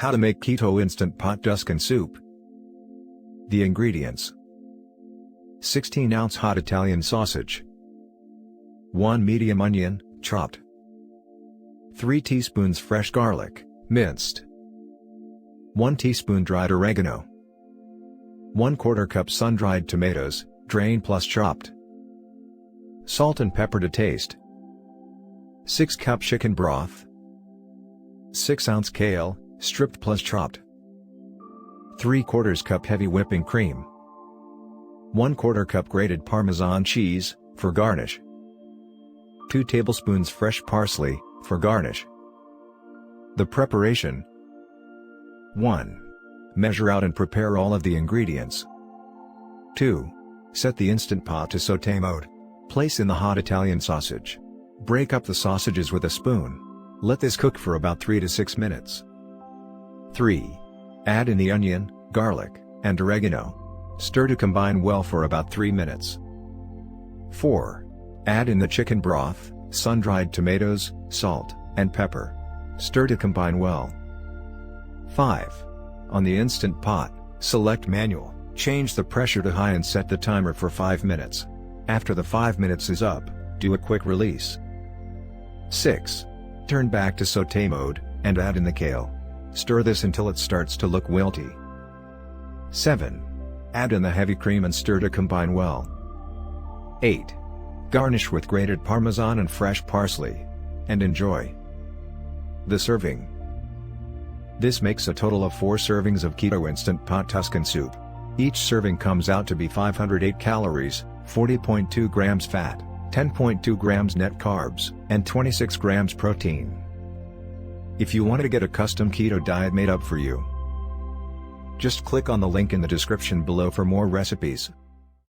How to make keto instant pot Tuscan soup. The ingredients: 16-ounce hot Italian sausage, 1 medium onion, chopped, 3 teaspoons fresh garlic, minced, 1 teaspoon dried oregano, 1/4 cup sun-dried tomatoes, drained plus chopped, salt and pepper to taste, 6 cup chicken broth, 6-ounce kale, stripped plus chopped, 3/4 cup heavy whipping cream, 1/4 cup grated parmesan cheese, for garnish, 2 tablespoons fresh parsley, for garnish. The preparation: 1. Measure out and prepare all of the ingredients. 2. Set the Instant Pot to saute mode. Place in the hot Italian sausage. Break up the sausages with a spoon. Let this cook for about 3 to 6 minutes. 3. Add in the onion, garlic, and oregano. Stir to combine well for about 3 minutes. 4. Add in the chicken broth, sun-dried tomatoes, salt, and pepper. Stir to combine well. 5. On the Instant Pot, select Manual, change the pressure to high and set the timer for 5 minutes. After the 5 minutes is up, do a quick release. 6. Turn back to saute mode, and add in the kale. Stir this until it starts to look wilty. 7. Add in the heavy cream and stir to combine well. 8. Garnish with grated parmesan and fresh parsley. And enjoy. The serving. This makes a total of 4 servings of Keto Instant Pot Tuscan Soup. Each serving comes out to be 508 calories, 40.2 grams fat, 10.2 grams net carbs, and 26 grams protein. If you want to get a custom keto diet made up for you, just click on the link in the description below for more recipes.